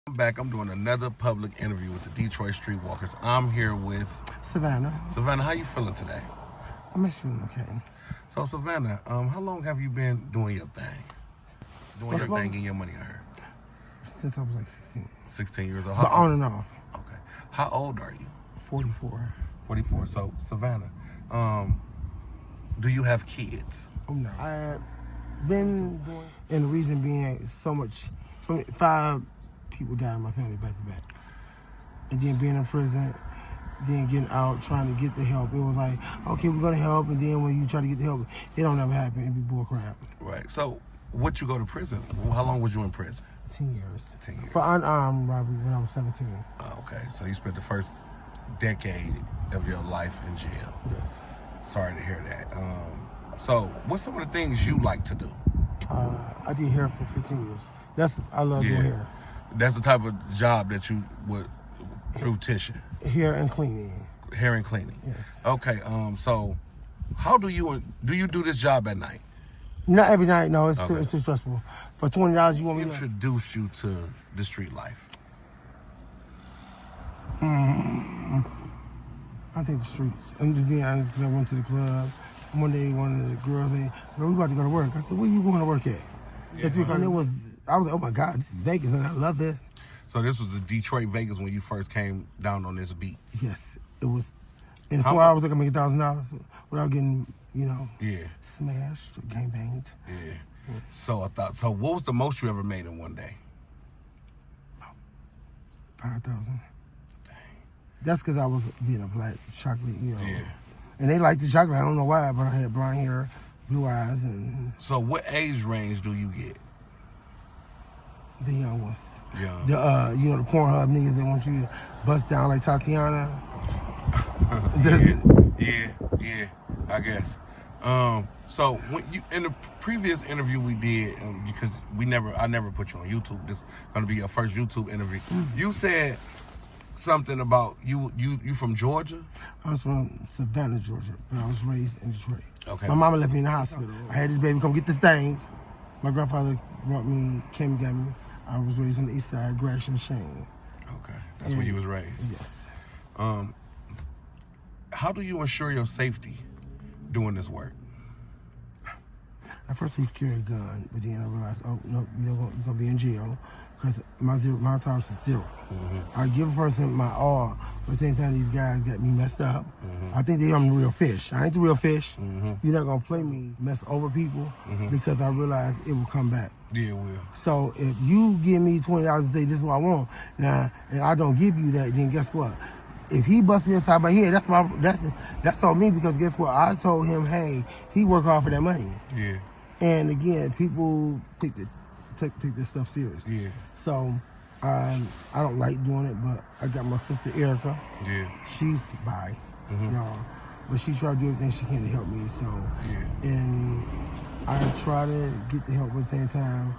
I'm back. I'm doing another public interview with the Detroit Streetwalkers. I'm here with Savannah. Savannah. How you feeling today? I'm actually okay. So Savannah, how long have you been doing your thing? Doing your thing, getting your money on her? Since I was like 16. 16 years old. But on and off. Okay. How old are you? 44. 44. So Savannah, do you have kids? Oh no. I've been doing, and the reason being five people died in my family back to back. And then being in prison, then getting out, trying to get the help. It was like, okay, we're gonna help, and then when you try to get the help, it don't ever happen. It be bull crap. Right. So, what you go to prison? How long was you in prison? 10 years. 10 years. For unarmed robbery when I was 17. Okay. So you spent the first decade of your life in jail. Yes. Sorry to hear that. So, what's some of the things you like to do? I did hair for 15 years. I love doing hair. That's the type of job that you would beautician. Hair and cleaning. Hair and cleaning. Yes. Okay. So, how do you do this job at night? Not every night. No, it's too stressful. For $20, you want me to introduce you to the street life? I think the streets. I'm just being honest because I went to the club. One day, one of the girls said, "Girl, we about to go to work." I said, "Where you going to work at?" Yeah. And I was like, "Oh my God, this is Vegas, and I love this." So this was the Detroit Vegas when you first came down on this beat. Yes, it was. In 4 hours, I could make $1,000 without getting, smashed or gang banged. Yeah. So what was the most you ever made in one day? 5,000. Dang. That's because I was being a black chocolate, Yeah. And they liked the chocolate. I don't know why, but I had blonde hair, blue eyes, and So what age range do you get? the young ones. Young. The Pornhub niggas that want you to bust down like Tatiana. Yeah, I guess. So when you in the previous interview we did, because I never put you on YouTube. This is gonna be your first YouTube interview. Mm-hmm. You said something about you from Georgia. I was from Savannah, Georgia, but I was raised in Detroit. Okay. My mama left me in the hospital. I had this baby come get this thing. My grandfather came and got me. I was raised on the east side, Gresham, Shane. Okay, that's where you was raised. Yes. How do you ensure your safety doing this work? At first, he carried a gun, but then I realized, oh no, you're gonna be in jail because my tolerance is 0. Mm-hmm. I give a person my all, but at the same time, these guys got me messed up. Mm-hmm. I think I'm the real fish. I ain't the real fish. Mm-hmm. You're not gonna play me, mess over people, because I realize it will come back. Yeah, it will. So if you give me $20 and say this is what I want now, and I don't give you that, then guess what? If he busts me inside my head, that's on me, because guess what? I told him, hey, he work hard for that money. Yeah. And again, people take this stuff serious. Yeah. So I don't like doing it, but I got my sister Erica. Yeah. She's bi, y'all, but she tried to do everything she can to help me. So and I try to get the help at the same time.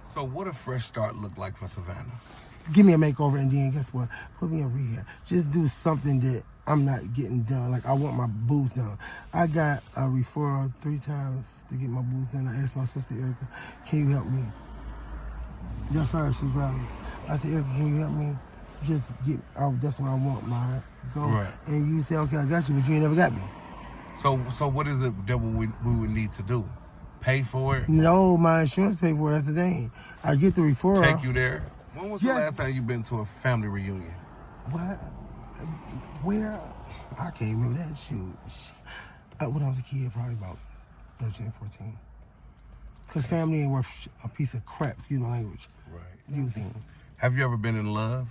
So what a fresh start look like for Savannah? Give me a makeover, and then guess what? Put me in rehab. Just do something that I'm not getting done. Like I want my boobs done. I got a referral 3 times to get my boobs done. I asked my sister Erica, "Can you help me?" That's her. She's driving. I said, "Erica, can you help me? Just get out. That's what I want, my goal." Right. And you say, "Okay, I got you," but you ain't never got me. So what is it that we would need to do? Pay for it? No, my insurance paid for it. That's the thing. I get the referral. Take you there? When was the last time you been to a family reunion? What? Where? I can't remember that. Shoot. When I was a kid, probably about 13, 14. Because family ain't worth a piece of crap, excuse my language. Right. Using. Have you ever been in love?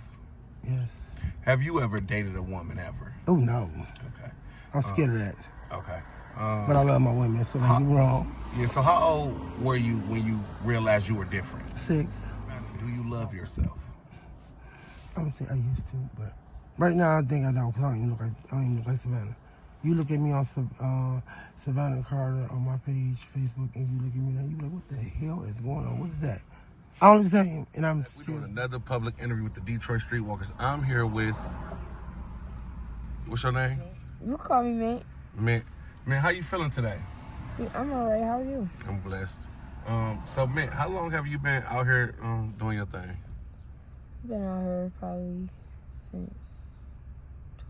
Yes. Have you ever dated a woman ever? Oh, no. Okay. I'm scared of that. Okay. But I love my women, so don't get me wrong. Yeah, so how old were you when you realized you were different? 6. Do you love yourself? I would say I used to, but right now I think I don't, because I don't even look like Savannah. You look at me on Savannah Carter on my page, Facebook, and you look at me now, you like, what the hell is going on? What is that? I don't look the same, and We're doing another public interview with the Detroit Streetwalkers. I'm here with, what's your name? You call me mate. Man, how you feeling today? I'm alright. How are you? I'm blessed. So, man, how long have you been out here doing your thing? Been out here probably since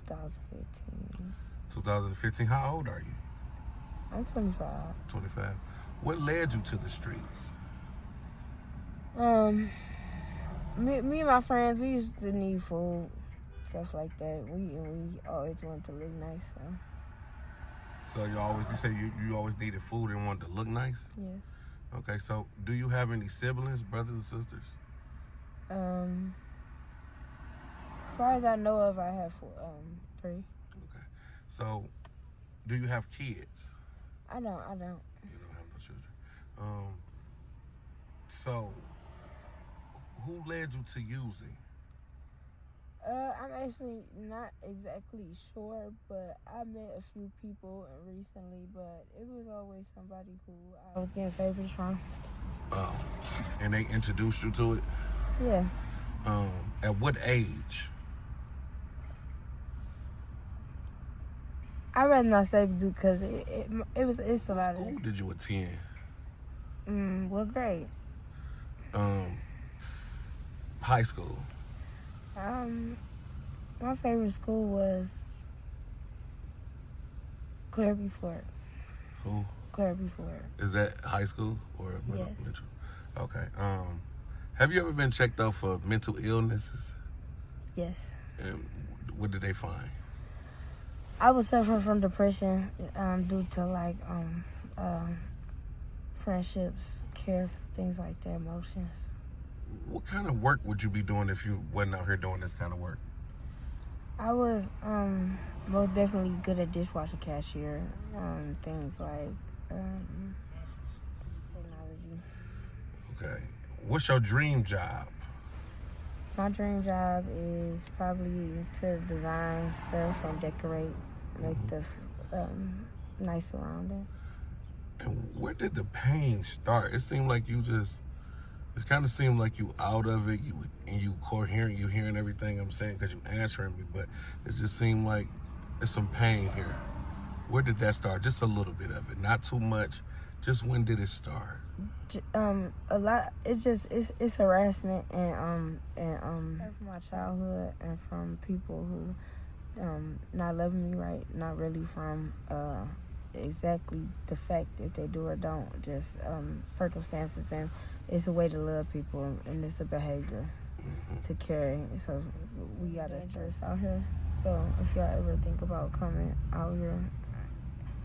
2015. 2015. How old are you? I'm 25. 25. What led you to the streets? Me and my friends, we used to need food, stuff like that. We always wanted to look nice. So you say you always needed food and wanted to look nice? Yeah. Okay, so do you have any siblings, brothers and sisters? As far as I know of, I have 3. Okay. So do you have kids? I don't. You don't have no children. So who led you to using? I'm actually not exactly sure, but I met a few people recently, but it was always somebody who I was getting favors from. Oh, and they introduced you to it? Yeah. At what age? I'd rather not say because it's a lot of. What school did you attend? What grade? High school. My favorite school was Clarity Fort. Who? Clarity Fort. Is that high school or Yes. middle? Okay. Have you ever been checked out for mental illnesses? Yes. And what did they find? I was suffering from depression due to friendships, care, things like that, emotions. What kind of work would you be doing if you wasn't out here doing this kind of work? I was most definitely good at dishwasher cashier, things like technology. Okay. What's your dream job? My dream job is probably to design stuff and decorate, make the nice surroundings. And where did the pain start? It seemed like it kind of seemed like you out of it, you coherent, you hearing everything I'm saying because you answering me, but it just seemed like there's some pain here. Where did that start? Just a little bit of it, not too much. Just when did it start? A lot. It's harassment and from my childhood and from people who not loving me right, not really from exactly the fact if they do or don't, just circumstances, and it's a way to love people and it's a behavior to carry. So we gotta stress out here. So if y'all ever think about coming out here,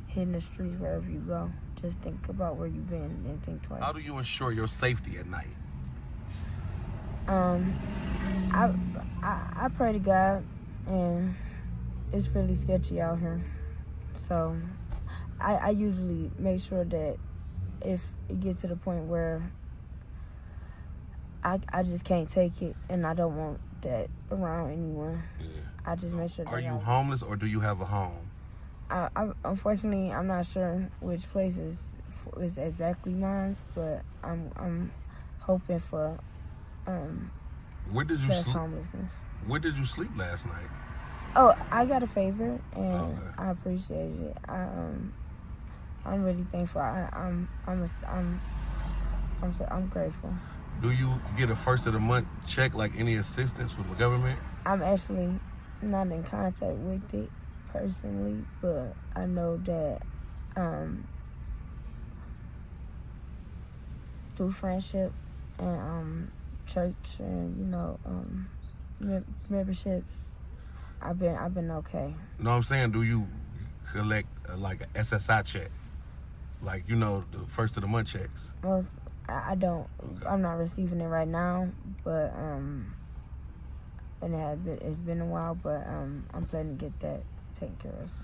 hitting the streets wherever you go, just think about where you've been and think twice. How do you ensure your safety at night? I pray to God, and it's really sketchy out here. So I usually make sure that if it gets to the point where I just can't take it and I don't want that around anyone, Yeah. I just make sure that Are you homeless or do you have a home? Unfortunately, I'm not sure which place is exactly mine, but I'm hoping for Where did you less sleep? homelessness. Where did you sleep last night? Oh, I got a favor, and Okay. I appreciate it. I'm really thankful. I'm grateful. Do you get a first of the month check, like any assistance from the government? I'm actually not in contact with it personally, but I know that through friendship and church and memberships, I've been okay. You know what I'm saying? Do you collect like a SSI check? Like, the first of the month checks? Well, I don't. Okay. I'm not receiving it right now, but and it's been a while, but I'm planning to get that taken care of. So.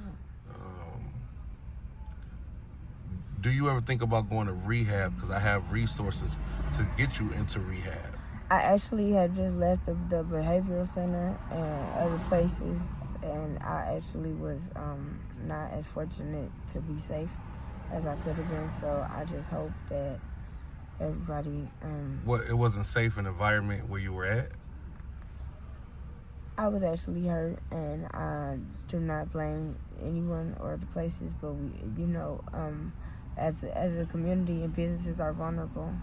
Do you ever think about going to rehab? Because I have resources to get you into rehab. I actually had just left the behavioral center and other places, and I actually was not as fortunate to be safe as I could have been. So I just hope that everybody. It wasn't safe an environment where you were at? I was actually hurt, and I do not blame anyone or the places, but we, as a community and businesses are vulnerable.